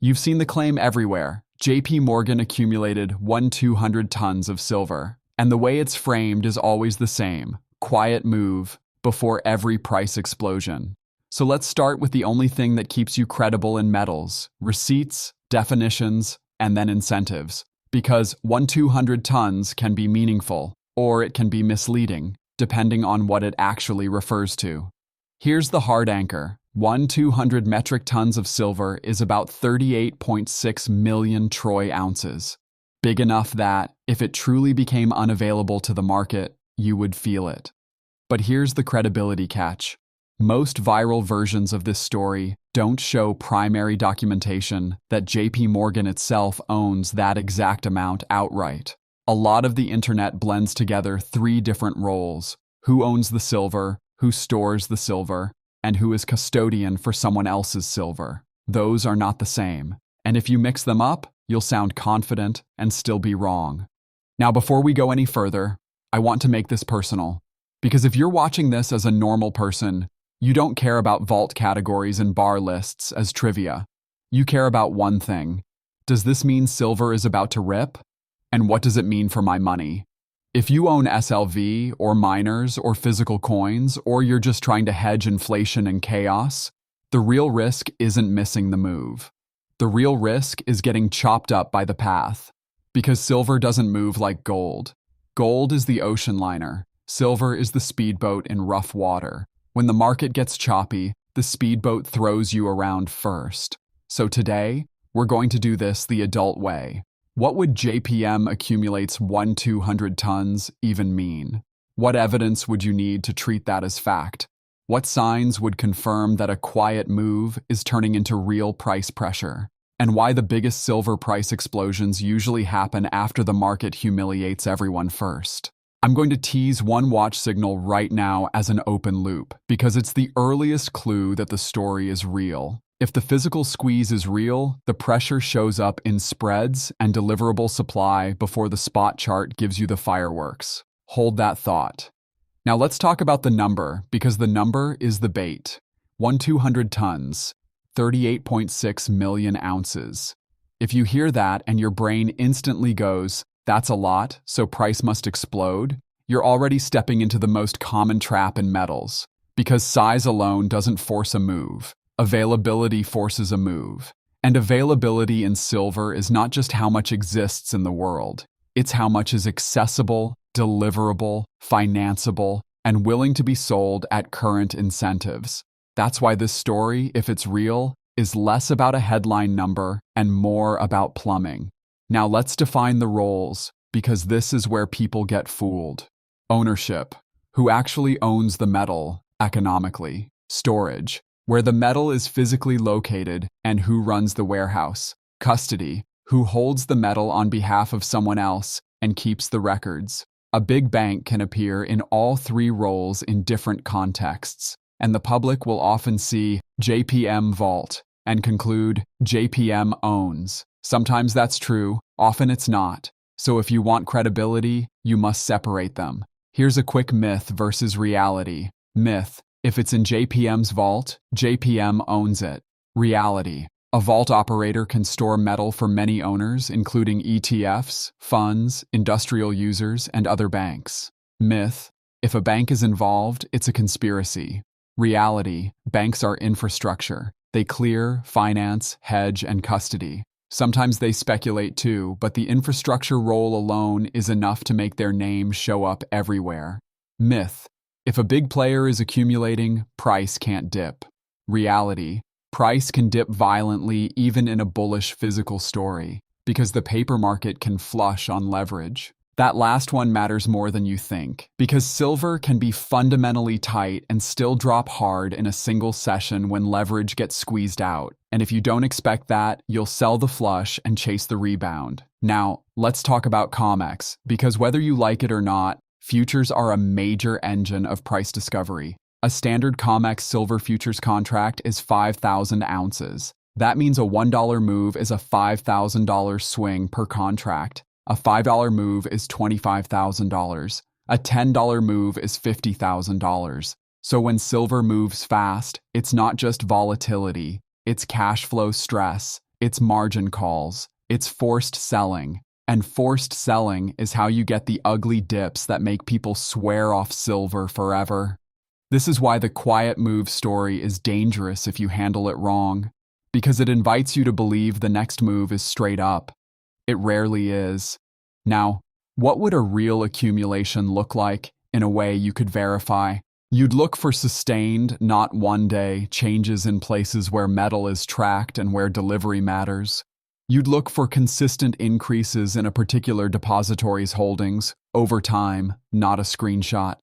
You've seen the claim everywhere. JPMorgan accumulated 1,200 tons of silver. And the way it's framed is always the same. Quiet move before every price explosion. So let's start with the only thing that keeps you credible in metals: receipts, definitions, and then incentives. Because 1,200 tons can be meaningful, or it can be misleading, depending on what it actually refers to. Here's the hard anchor. 1,200 metric tons of silver is about 38.6 million troy ounces. Big enough that, if it truly became unavailable to the market, you would feel it. But here's the credibility catch. Most viral versions of this story don't show primary documentation that JPMorgan itself owns that exact amount outright. A lot of the internet blends together three different roles: who owns the silver, who stores the silver, and who is custodian for someone else's silver. Those are not the same. And if you mix them up, you'll sound confident and still be wrong. Now, before we go any further, I want to make this personal. Because if you're watching this as a normal person, you don't care about vault categories and bar lists as trivia. You care about one thing. Does this mean silver is about to rip? And what does it mean for my money? If you own SLV or miners or physical coins, or you're just trying to hedge inflation and chaos, the real risk isn't missing the move. The real risk is getting chopped up by the path. Because silver doesn't move like gold. Gold is the ocean liner. Silver is the speedboat in rough water. When the market gets choppy, the speedboat throws you around first. So today, we're going to do this the adult way. What would JPM accumulates 1,200 tons even mean? What evidence would you need to treat that as fact? What signs would confirm that a quiet move is turning into real price pressure? And why the biggest silver price explosions usually happen after the market humiliates everyone first? I'm going to tease one watch signal right now as an open loop, because it's the earliest clue that the story is real. If the physical squeeze is real, the pressure shows up in spreads and deliverable supply before the spot chart gives you the fireworks. Hold that thought. Now let's talk about the number, because the number is the bait. 1,200 tons, 38.6 million ounces. If you hear that and your brain instantly goes, "That's a lot, so price must explode," you're already stepping into the most common trap in metals. Because size alone doesn't force a move. Availability forces a move. And availability in silver is not just how much exists in the world. It's how much is accessible, deliverable, financeable, and willing to be sold at current incentives. That's why this story, if it's real, is less about a headline number and more about plumbing. Now let's define the roles, because this is where people get fooled. Ownership. Who actually owns the metal economically? Storage. Where the metal is physically located and who runs the warehouse. Custody. Who holds the metal on behalf of someone else and keeps the records. A big bank can appear in all three roles in different contexts, and the public will often see JPM Vault and conclude JPM owns. Sometimes that's true, often it's not. So if you want credibility, you must separate them. Here's a quick myth versus reality. Myth: if it's in JPM's vault, JPM owns it. Reality: a vault operator can store metal for many owners, including ETFs, funds, industrial users, and other banks. Myth: if a bank is involved, it's a conspiracy. Reality: banks are infrastructure. They clear, finance, hedge, and custody. Sometimes they speculate too, but the infrastructure role alone is enough to make their name show up everywhere. Myth: if a big player is accumulating, price can't dip. Reality: price can dip violently even in a bullish physical story, because the paper market can flush on leverage. That last one matters more than you think, because silver can be fundamentally tight and still drop hard in a single session when leverage gets squeezed out. And if you don't expect that, you'll sell the flush and chase the rebound. Now, let's talk about COMEX, because whether you like it or not, futures are a major engine of price discovery. A standard COMEX silver futures contract is 5,000 ounces. That means a $1 move is a $5,000 swing per contract. A $5 move is $25,000. A $10 move is $50,000. So when silver moves fast, it's not just volatility, it's cash flow stress, It's margin calls. It's forced selling. And forced selling is how you get the ugly dips that make people swear off silver forever. This is why the quiet move story is dangerous if you handle it wrong, because it invites you to believe the next move is straight up. It rarely is. Now, what would a real accumulation look like in a way you could verify? You'd look for sustained, not one-day, changes in places where metal is tracked and where delivery matters. You'd look for consistent increases in a particular depository's holdings over time, not a screenshot.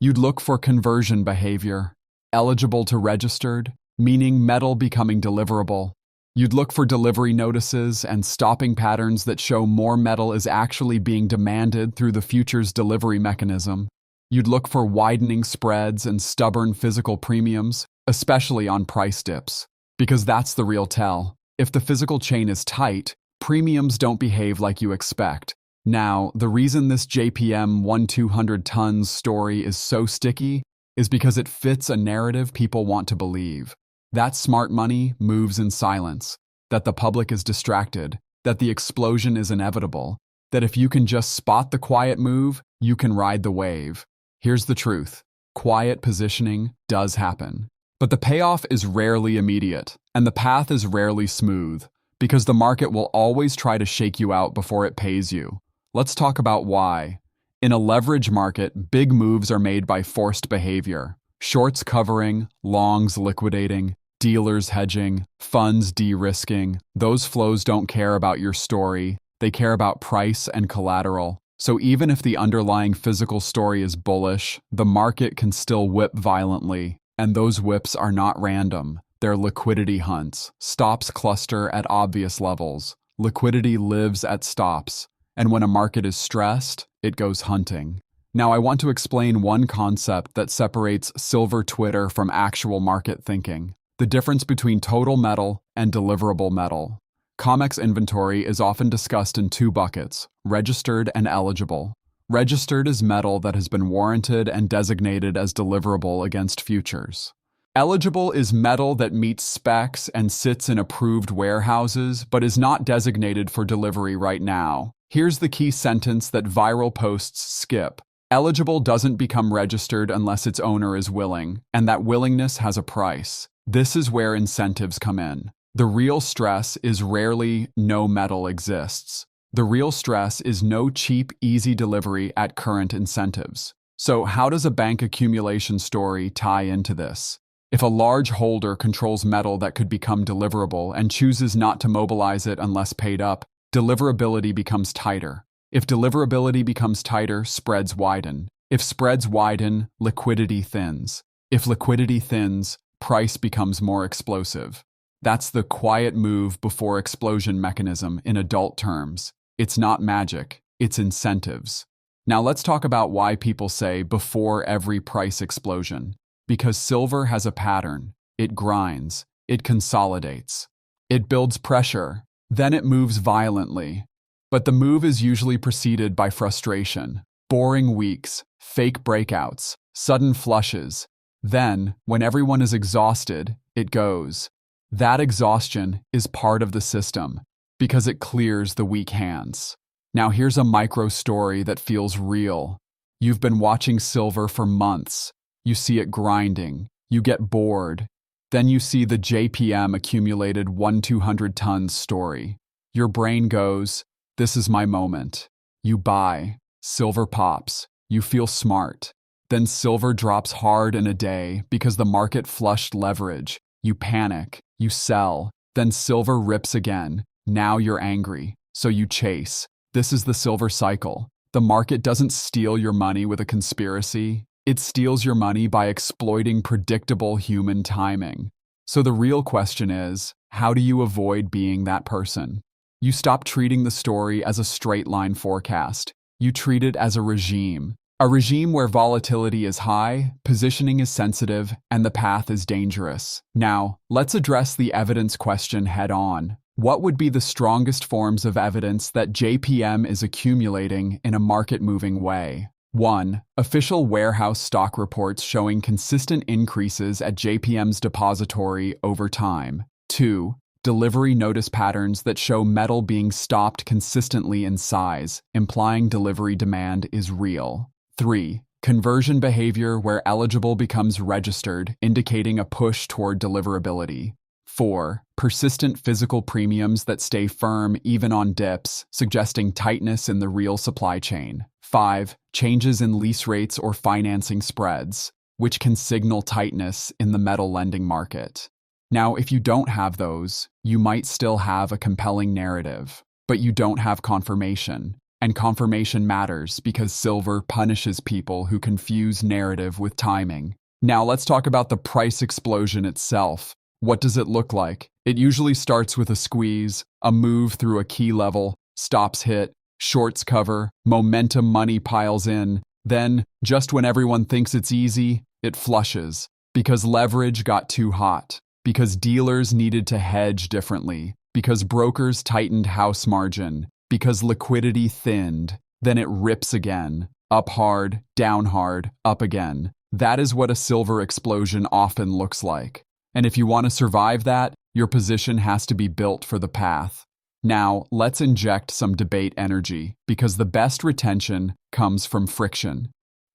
You'd look for conversion behavior, eligible to registered, meaning metal becoming deliverable. You'd look for delivery notices and stopping patterns that show more metal is actually being demanded through the future's delivery mechanism. You'd look for widening spreads and stubborn physical premiums, especially on price dips, because that's the real tell. If the physical chain is tight, premiums don't behave like you expect. Now, the reason this JPM 1-200 tons story is so sticky is because it fits a narrative people want to believe. That smart money moves in silence, that the public is distracted, that the explosion is inevitable, that if you can just spot the quiet move, you can ride the wave. Here's the truth. Quiet positioning does happen. But the payoff is rarely immediate, and the path is rarely smooth, because the market will always try to shake you out before it pays you. Let's talk about why. In a leverage market, big moves are made by forced behavior. Shorts covering, longs liquidating, dealers hedging, funds de-risking. Those flows don't care about your story. They care about price and collateral. So even if the underlying physical story is bullish, the market can still whip violently. And those whips are not random. They're liquidity hunts. Stops cluster at obvious levels. Liquidity lives at stops. And when a market is stressed, it goes hunting. Now I want to explain one concept that separates silver Twitter from actual market thinking. The difference between total metal and deliverable metal. COMEX inventory is often discussed in two buckets, registered and eligible. Registered is metal that has been warranted and designated as deliverable against futures. Eligible is metal that meets specs and sits in approved warehouses but is not designated for delivery right now. Here's the key sentence that viral posts skip. Eligible doesn't become registered unless its owner is willing, and that willingness has a price. This is where incentives come in. The real stress is rarely no metal exists. The real stress is no cheap, easy delivery at current incentives. So how does a bank accumulation story tie into this? If a large holder controls metal that could become deliverable and chooses not to mobilize it unless paid up, deliverability becomes tighter. If deliverability becomes tighter, spreads widen. If spreads widen, liquidity thins. If liquidity thins, price becomes more explosive. That's the quiet move before explosion mechanism in adult terms. It's not magic, it's incentives. Now let's talk about why people say before every price explosion. Because silver has a pattern. It grinds. It consolidates. It builds pressure. Then it moves violently. But the move is usually preceded by frustration, boring weeks, fake breakouts, sudden flushes. Then, when everyone is exhausted, it goes. That exhaustion is part of the system because it clears the weak hands. Now here's a micro story that feels real. You've been watching silver for months. You see it grinding. You get bored. Then you see the JPM accumulated 1-200 tons story. Your brain goes, this is my moment. You buy. Silver pops. You feel smart. Then silver drops hard in a day because the market flushed leverage. You panic. You sell. Then silver rips again. Now you're angry. So you chase. This is the silver cycle. The market doesn't steal your money with a conspiracy. It steals your money by exploiting predictable human timing. So the real question is, how do you avoid being that person? You stop treating the story as a straight line forecast. You treat it as a regime where volatility is high, positioning is sensitive, and the path is dangerous. Now, let's address the evidence question head on. What would be the strongest forms of evidence that JPM is accumulating in a market-moving way? 1. Official warehouse stock reports showing consistent increases at JPM's depository over time. 2. Delivery notice patterns that show metal being stopped consistently in size, implying delivery demand is real. 3. Conversion behavior where eligible becomes registered, indicating a push toward deliverability. 4. Persistent physical premiums that stay firm even on dips, suggesting tightness in the real supply chain. 5. Changes in lease rates or financing spreads, which can signal tightness in the metal lending market. Now, if you don't have those, you might still have a compelling narrative, but you don't have confirmation. And confirmation matters because silver punishes people who confuse narrative with timing. Now, let's talk about the price explosion itself. What does it look like? It usually starts with a squeeze, a move through a key level, stops hit, shorts cover, momentum money piles in. Then, just when everyone thinks it's easy, it flushes. Because leverage got too hot. Because dealers needed to hedge differently. Because brokers tightened house margin. Because liquidity thinned. Then it rips again. Up hard, down hard, up again. That is what a silver explosion often looks like. And if you want to survive that, your position has to be built for the path. Now, let's inject some debate energy, because the best retention comes from friction.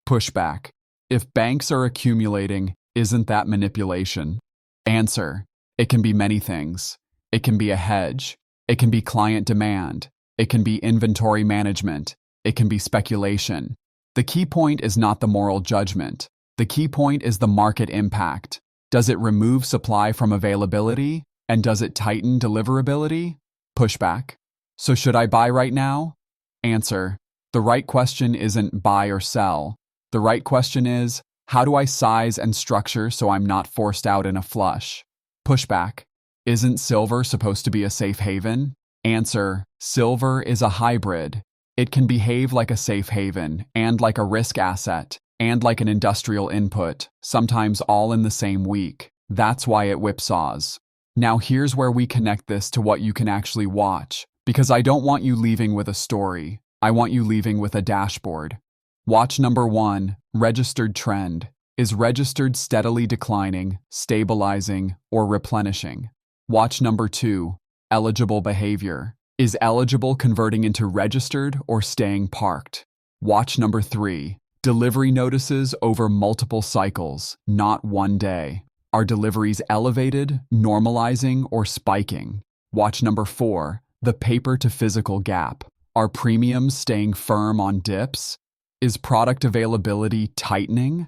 Pushback. If banks are accumulating, isn't that manipulation? Answer. It can be many things. It can be a hedge. It can be client demand. It can be inventory management. It can be speculation. The key point is not the moral judgment. The key point is the market impact. Does it remove supply from availability? And does it tighten deliverability? Pushback. So should I buy right now? Answer. The right question isn't buy or sell. The right question is, how do I size and structure so I'm not forced out in a flush? Pushback. Isn't silver supposed to be a safe haven? Answer. Silver is a hybrid. It can behave like a safe haven, and like a risk asset, and like an industrial input, sometimes all in the same week. That's why it whipsaws. Now here's where we connect this to what you can actually watch, because I don't want you leaving with a story. I want you leaving with a dashboard. Watch number 1, registered trend. Is registered steadily declining, stabilizing, or replenishing? Watch number 2, eligible behavior. Is eligible converting into registered or staying parked? Watch number 3, delivery notices over multiple cycles, not one day. Are deliveries elevated, normalizing, or spiking? Watch number 4, the paper to physical gap. Are premiums staying firm on dips? Is product availability tightening?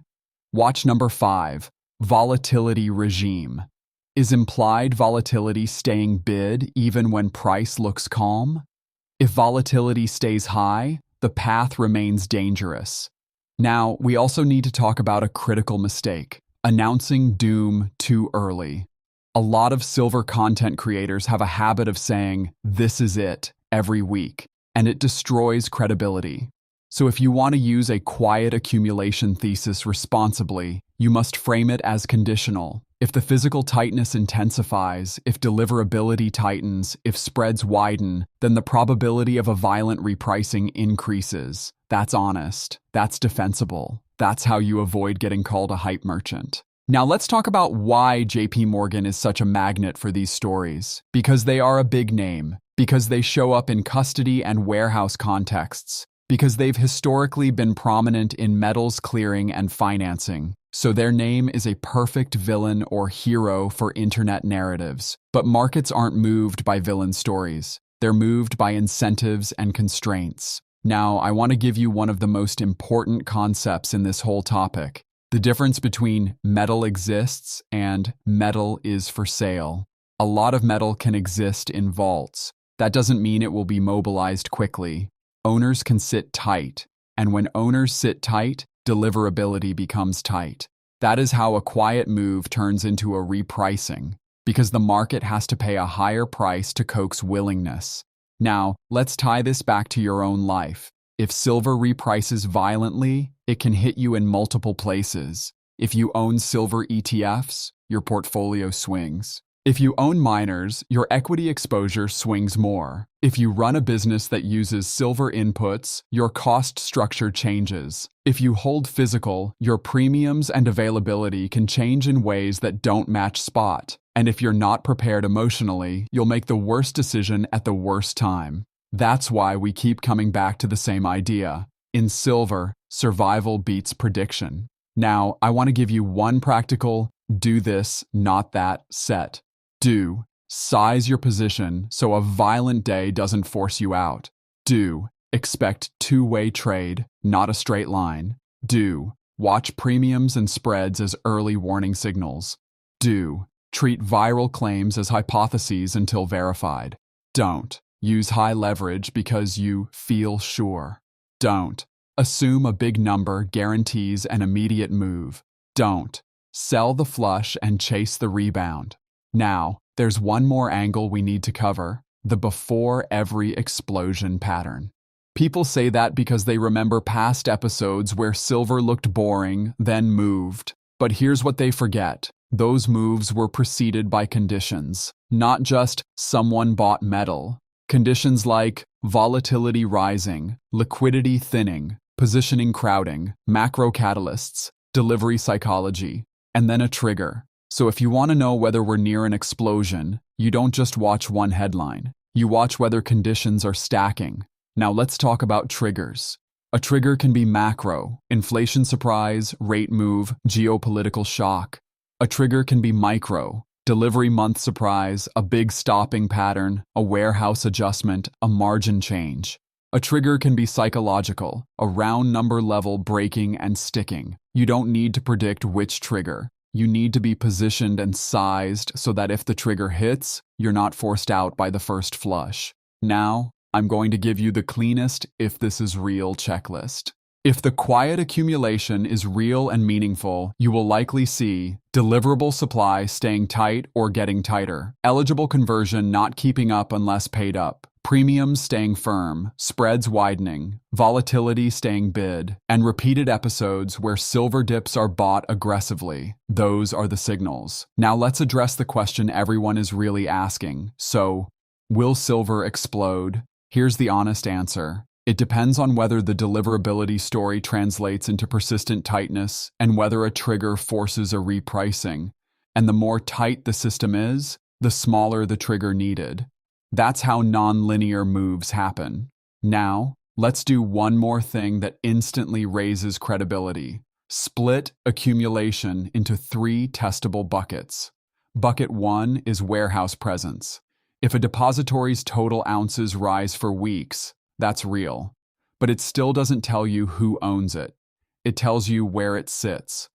Watch number 5, volatility regime. Is implied volatility staying bid even when price looks calm? If volatility stays high, the path remains dangerous. Now, we also need to talk about a critical mistake: announcing doom too early. A lot of silver content creators have a habit of saying, "This is it," every week, and it destroys credibility. So if you want to use a quiet accumulation thesis responsibly, you must frame it as conditional. If the physical tightness intensifies, if deliverability tightens, if spreads widen, then the probability of a violent repricing increases. That's honest. That's defensible. That's how you avoid getting called a hype merchant. Now let's talk about why JPMorgan is such a magnet for these stories. Because they are a big name. Because they show up in custody and warehouse contexts. Because they've historically been prominent in metals clearing and financing. So their name is a perfect villain or hero for internet narratives. But markets aren't moved by villain stories. They're moved by incentives and constraints. Now, I want to give you one of the most important concepts in this whole topic: the difference between metal exists and metal is for sale. A lot of metal can exist in vaults. That doesn't mean it will be mobilized quickly. Owners can sit tight, and when owners sit tight, deliverability becomes tight. That is how a quiet move turns into a repricing, because the market has to pay a higher price to coax willingness. Now, let's tie this back to your own life. If silver reprices violently, it can hit you in multiple places. If you own silver ETFs, your portfolio swings. If you own miners, your equity exposure swings more. If you run a business that uses silver inputs, your cost structure changes. If you hold physical, your premiums and availability can change in ways that don't match spot. And if you're not prepared emotionally, you'll make the worst decision at the worst time. That's why we keep coming back to the same idea. In silver, survival beats prediction. Now, I want to give you one practical, do this, not that, set. Do. Size your position so a violent day doesn't force you out. Do. Expect two-way trade, not a straight line. Do. Watch premiums and spreads as early warning signals. Do. Treat viral claims as hypotheses until verified. Don't. Use high leverage because you feel sure. Don't. Assume a big number guarantees an immediate move. Don't. Sell the flush and chase the rebound. Now, there's one more angle we need to cover, the before every explosion pattern. People say that because they remember past episodes where silver looked boring, then moved. But here's what they forget. Those moves were preceded by conditions, not just someone bought metal. Conditions like volatility rising, liquidity thinning, positioning crowding, macro catalysts, delivery psychology, and then a trigger. So if you want to know whether we're near an explosion, you don't just watch one headline. You watch whether conditions are stacking. Now let's talk about triggers. A trigger can be macro, inflation surprise, rate move, geopolitical shock. A trigger can be micro, delivery month surprise, a big stopping pattern, a warehouse adjustment, a margin change. A trigger can be psychological, a round number level breaking and sticking. You don't need to predict which trigger. You need to be positioned and sized so that if the trigger hits, you're not forced out by the first flush. Now, I'm going to give you the cleanest if this is real checklist. If the quiet accumulation is real and meaningful, you will likely see deliverable supply staying tight or getting tighter, eligible conversion not keeping up unless paid up, premiums staying firm, spreads widening, volatility staying bid, and repeated episodes where silver dips are bought aggressively. Those are the signals. Now let's address the question everyone is really asking. So, will silver explode? Here's the honest answer. It depends on whether the deliverability story translates into persistent tightness and whether a trigger forces a repricing. And the more tight the system is, the smaller the trigger needed. That's how non-linear moves happen. Now, let's do one more thing that instantly raises credibility. Split accumulation into 3 testable buckets. Bucket 1 is warehouse presence. If a depository's total ounces rise for weeks, that's real. But it still doesn't tell you who owns it. It tells you where it sits.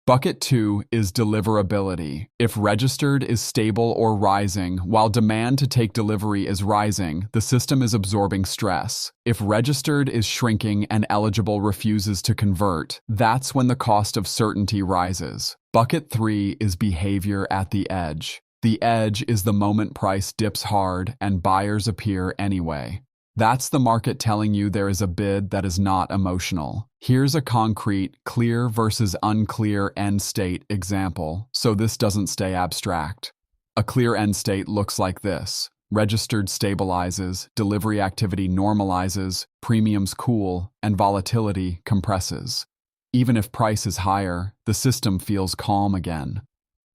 Bucket 2 is deliverability. If registered is stable or rising, while demand to take delivery is rising, the system is absorbing stress. If registered is shrinking and eligible refuses to convert, that's when the cost of certainty rises. Bucket 3 is behavior at the edge. The edge is the moment price dips hard and buyers appear anyway. That's the market telling you there is a bid that is not emotional. Here's a concrete, clear versus unclear end state example, so this doesn't stay abstract. A clear end state looks like this. Registered stabilizes, delivery activity normalizes, premiums cool, and volatility compresses. Even if price is higher, the system feels calm again.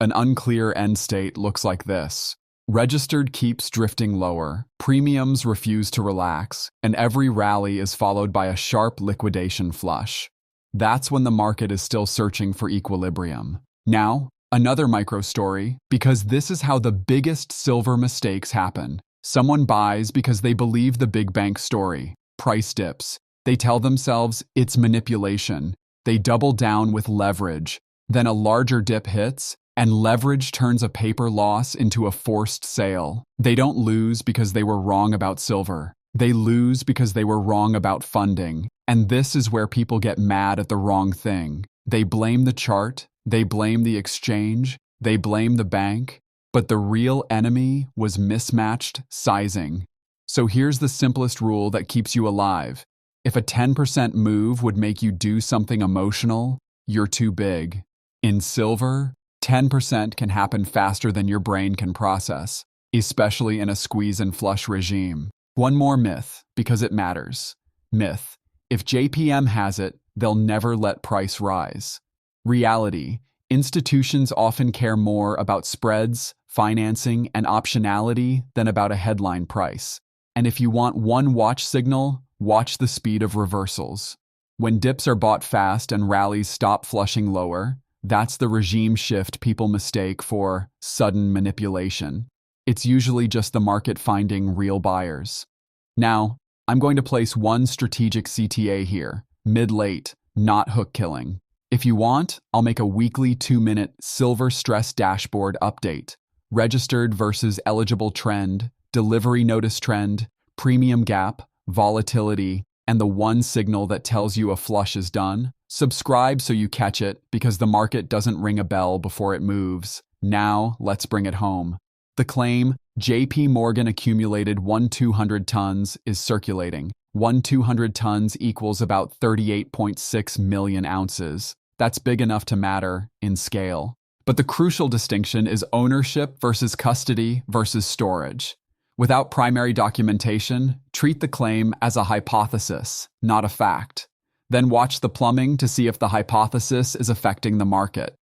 An unclear end state looks like this. Registered keeps drifting lower, premiums refuse to relax, and every rally is followed by a sharp liquidation flush. That's when the market is still searching for equilibrium. Now, another micro story, because this is how the biggest silver mistakes happen. Someone buys because they believe the big bank story. Price dips. They tell themselves it's manipulation. They double down with leverage. Then a larger dip hits, and leverage turns a paper loss into a forced sale. They don't lose because they were wrong about silver. They lose because they were wrong about funding. And this is where people get mad at the wrong thing. They blame the chart, they blame the exchange, they blame the bank, but the real enemy was mismatched sizing. So here's the simplest rule that keeps you alive. If a 10% move would make you do something emotional, you're too big. In silver, 10% can happen faster than your brain can process, especially in a squeeze and flush regime. One more myth, because it matters. Myth: if JPM has it, they'll never let price rise. Reality: institutions often care more about spreads, financing, and optionality than about a headline price. And if you want one watch signal, watch the speed of reversals. When dips are bought fast and rallies stop flushing lower, that's the regime shift people mistake for sudden manipulation. It's usually just the market finding real buyers. Now, I'm going to place one strategic CTA here, mid-late, not hook killing. If you want, I'll make a weekly 2-minute silver stress dashboard update. Registered versus eligible trend, delivery notice trend, premium gap, volatility, and the one signal that tells you a flush is done. Subscribe so you catch it, because the market doesn't ring a bell before it moves. Now, let's bring it home. The claim, JPMorgan accumulated 1,200 tons, is circulating. 1,200 tons equals about 38.6 million ounces. That's big enough to matter in scale. But the crucial distinction is ownership versus custody versus storage. Without primary documentation, treat the claim as a hypothesis, not a fact. Then watch the plumbing to see if the hypothesis is affecting the market.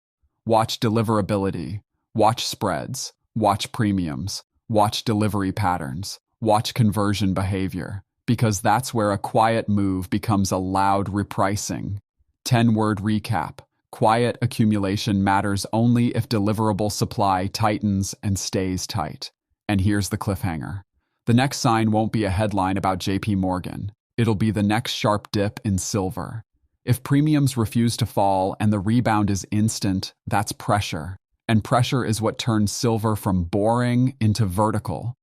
Watch deliverability, watch spreads, watch premiums, watch delivery patterns, watch conversion behavior, because that's where a quiet move becomes a loud repricing. 10-word recap: quiet accumulation matters only if deliverable supply tightens and stays tight. And here's the cliffhanger. The next sign won't be a headline about JPMorgan. It'll be the next sharp dip in silver. If premiums refuse to fall and the rebound is instant, that's pressure. And pressure is what turns silver from boring into vertical.